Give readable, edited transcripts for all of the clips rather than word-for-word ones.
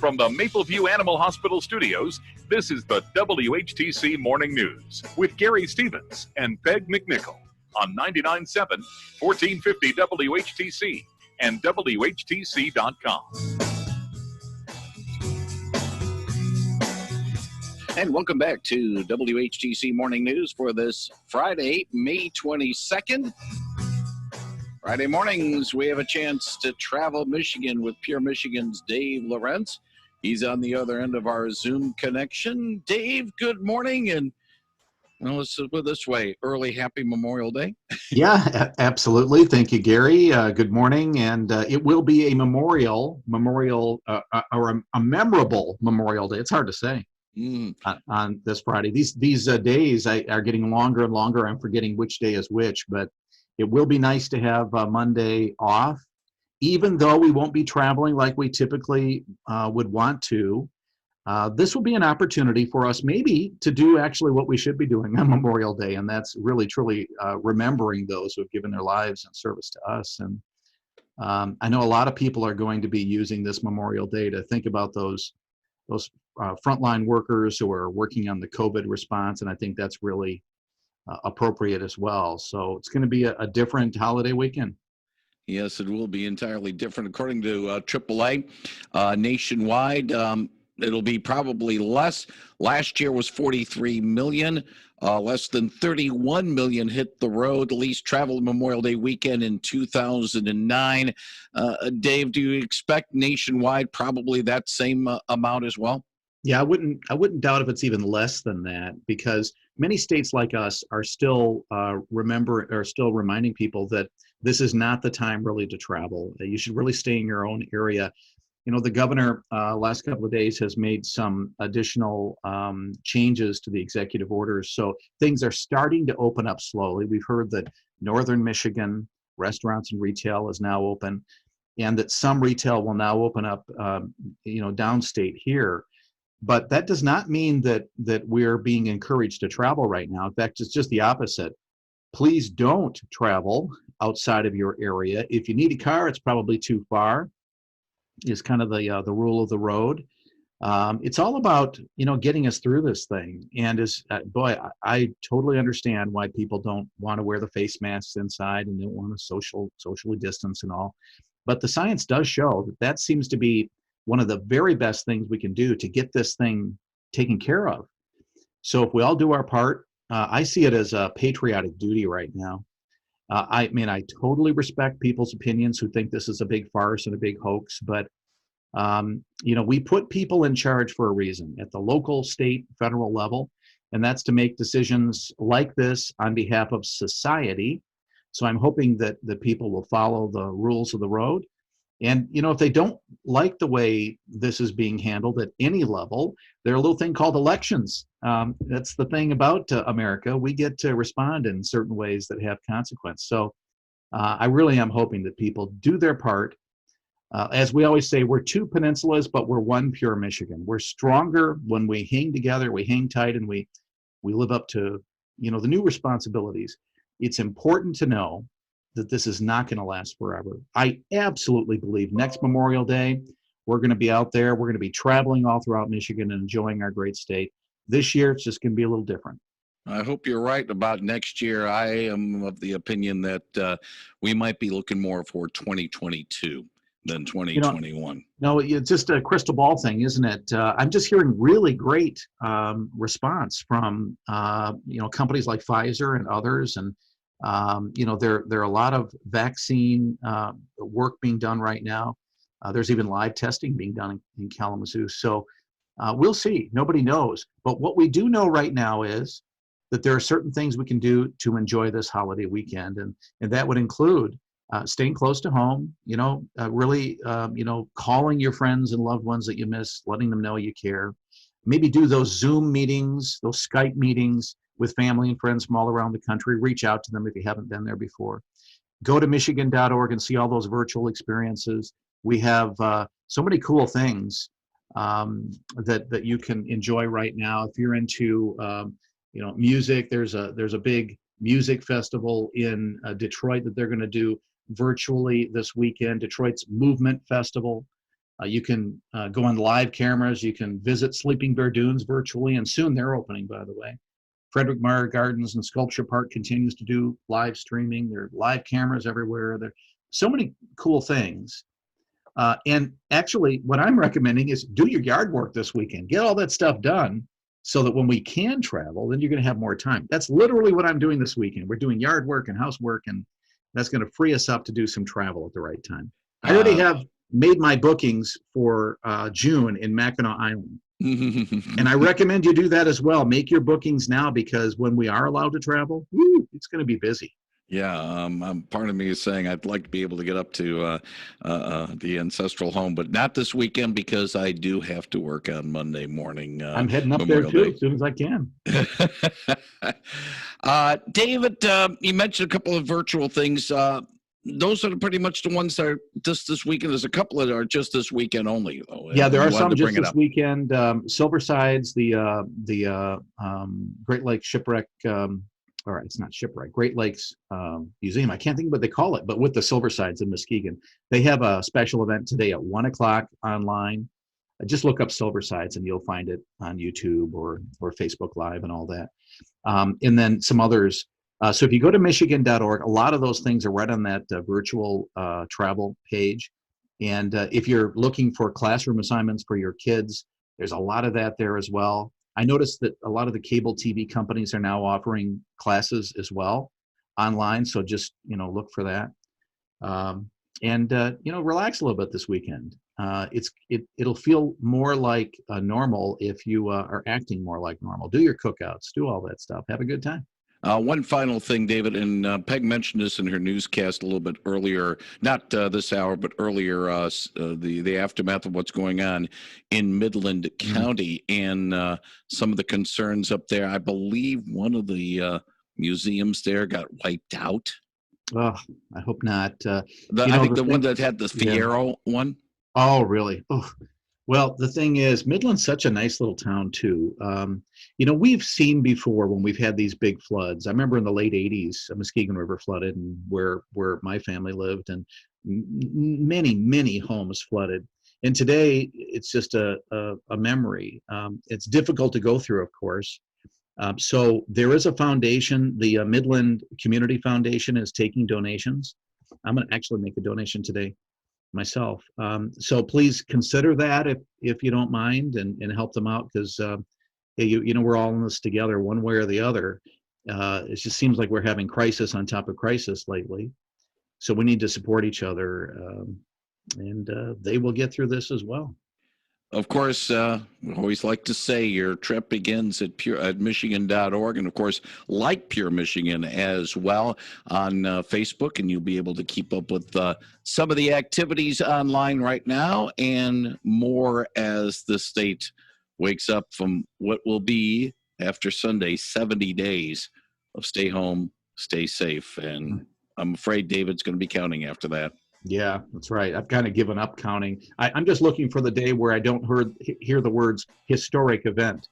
From the Mapleview Animal Hospital studios, this is the WHTC Morning News with Gary Stevens and Peg McNichol on 99.7, 1450 WHTC and WHTC.com. And welcome back to WHTC Morning News for this Friday, May 22nd. Friday mornings, we have a chance to travel Michigan with Pure Michigan's Dave Lorenz. He's on the other end of our Zoom connection. Dave, good morning. And well, let's put it this way, early happy Memorial Day. Yeah, absolutely. Thank you, Gary. Good morning. And it will be a memorial or a memorable Memorial Day. It's hard to say on this Friday. These days are getting longer and longer. I'm forgetting which day is which, but it will be nice to have Monday off, even though we won't be traveling like we typically would want to. This will be an opportunity for us maybe to do actually what we should be doing on Memorial Day, and that's really, truly remembering those who have given their lives in service to us. And I know a lot of people are going to be using this Memorial Day to think about those frontline workers who are working on the COVID response, and I think that's really appropriate as well. So it's going to be a different holiday weekend. Yes, it will be entirely different. According to AAA, nationwide, it'll be probably less. Last year was 43 million. Less than 31 million hit the road, at least traveled Memorial Day weekend in 2009. Dave, do you expect nationwide probably that same amount as well? Yeah, I wouldn't doubt if it's even less than that, because many states like us are still reminding people that this is not the time really to travel. You should really stay in your own area. You know, the governor last couple of days has made some additional changes to the executive orders. So things are starting to open up slowly. We've heard that northern Michigan restaurants and retail is now open, and that some retail will now open up, downstate here. But that does not mean that we're being encouraged to travel right now. In fact, it's just the opposite. Please don't travel outside of your area. If you need a car, it's probably too far, is kind of the rule of the road. It's all about, getting us through this thing. And I totally understand why people don't want to wear the face masks inside and don't want to socially distance and all. But the science does show that seems to be one of the very best things we can do to get this thing taken care of. So if we all do our part, I see it as a patriotic duty right now. I totally respect people's opinions who think this is a big farce and a big hoax, but we put people in charge for a reason at the local, state, federal level, and that's to make decisions like this on behalf of society. So I'm hoping that people will follow the rules of the road. And, if they don't like the way this is being handled at any level, there's a little thing called elections. That's the thing about America. We get to respond in certain ways that have consequence. So I really am hoping that people do their part. As we always say, we're two peninsulas, but we're one pure Michigan. We're stronger when we hang together, we hang tight, and we live up to, the new responsibilities. It's important to know that this is not going to last forever. I absolutely believe next Memorial Day, we're going to be out there. We're going to be traveling all throughout Michigan and enjoying our great state. This year, it's just going to be a little different. I hope you're right about next year. I am of the opinion that we might be looking more for 2022 than 2021. No, it's just a crystal ball thing, isn't it? I'm just hearing really great response from, companies like Pfizer and others. And there are a lot of vaccine work being done right now. There's even live testing being done in Kalamazoo. So we'll see. Nobody knows. But what we do know right now is that there are certain things we can do to enjoy this holiday weekend. And that would include staying close to home, really, calling your friends and loved ones that you miss, letting them know you care. Maybe do those Zoom meetings, those Skype meetings with family and friends from all around the country. Reach out to them if you haven't been there before. Go to michigan.org and see all those virtual experiences. We have so many cool things that you can enjoy right now. If you're into music, there's a big music festival in Detroit that they're going to do virtually this weekend. Detroit's Movement Festival. You can go on live cameras. You can visit Sleeping Bear Dunes virtually, and soon they're opening, by the way. Frederick Meyer Gardens and Sculpture Park continues to do live streaming. There are live cameras everywhere. There are so many cool things. And actually, what I'm recommending is do your yard work this weekend. Get all that stuff done so that when we can travel, then you're going to have more time. That's literally what I'm doing this weekend. We're doing yard work and housework, and that's going to free us up to do some travel at the right time. I already have made my bookings for June in Mackinac Island. And I recommend you do that as well. Make your bookings now, because when we are allowed to travel, it's going to be busy. Yeah, part of me is saying I'd like to be able to get up to the ancestral home, but not this weekend because I do have to work on Monday morning. I'm heading up there too as soon as I can. David, you mentioned a couple of virtual things. Those are pretty much the ones that are just this weekend. There's a couple that are just this weekend only, though. Yeah, there are some just this weekend. Silversides, the Great Lakes Shipwreck. All right, it's not Shipwreck. Great Lakes Museum. I can't think of what they call it, but with the Silversides in Muskegon, they have a special event today at 1:00 online. Just look up Silversides and you'll find it on YouTube or Facebook Live and all that. And then some others. So if you go to Michigan.org, a lot of those things are right on that virtual travel page. And if you're looking for classroom assignments for your kids, there's a lot of that there as well. I noticed that a lot of the cable TV companies are now offering classes as well online. So just, look for that. And relax a little bit this weekend. It'll feel more like normal if you are acting more like normal. Do your cookouts, do all that stuff. Have a good time. One final thing, David, and Peg mentioned this in her newscast a little bit earlier, not this hour, but earlier, the aftermath of what's going on in Midland County and some of the concerns up there. I believe one of the museums there got wiped out. Oh, I hope not. I think the one that had the Fierro one. Oh, really? Oh. Well, the thing is, Midland's such a nice little town, too. We've seen before when we've had these big floods. I remember in the late 80s, Muskegon River flooded, and where my family lived, and many, many homes flooded. And today, it's just a memory. It's difficult to go through, of course. So there is a foundation. The Midland Community Foundation is taking donations. I'm going to actually make a donation today myself. So please consider that if you don't mind, and help them out, because we're all in this together one way or the other. It just seems like we're having crisis on top of crisis lately. So we need to support each other, and they will get through this as well. Of course, we always like to say your trip begins at Michigan.org, and of course, like Pure Michigan as well on Facebook, and you'll be able to keep up with some of the activities online right now and more as the state wakes up from what will be, after Sunday, 70 days of stay home, stay safe. And I'm afraid David's going to be counting after that. Yeah, that's right. I've kind of given up counting. I'm just looking for the day where I don't hear the words historic event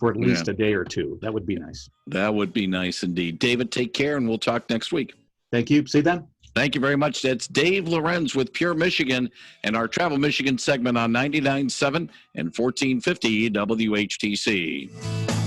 for at least a day or two. That would be nice. That would be nice indeed. David, take care, and we'll talk next week. Thank you. See you then. Thank you very much. That's Dave Lorenz with Pure Michigan and our Travel Michigan segment on 99.7 and 1450 WHTC.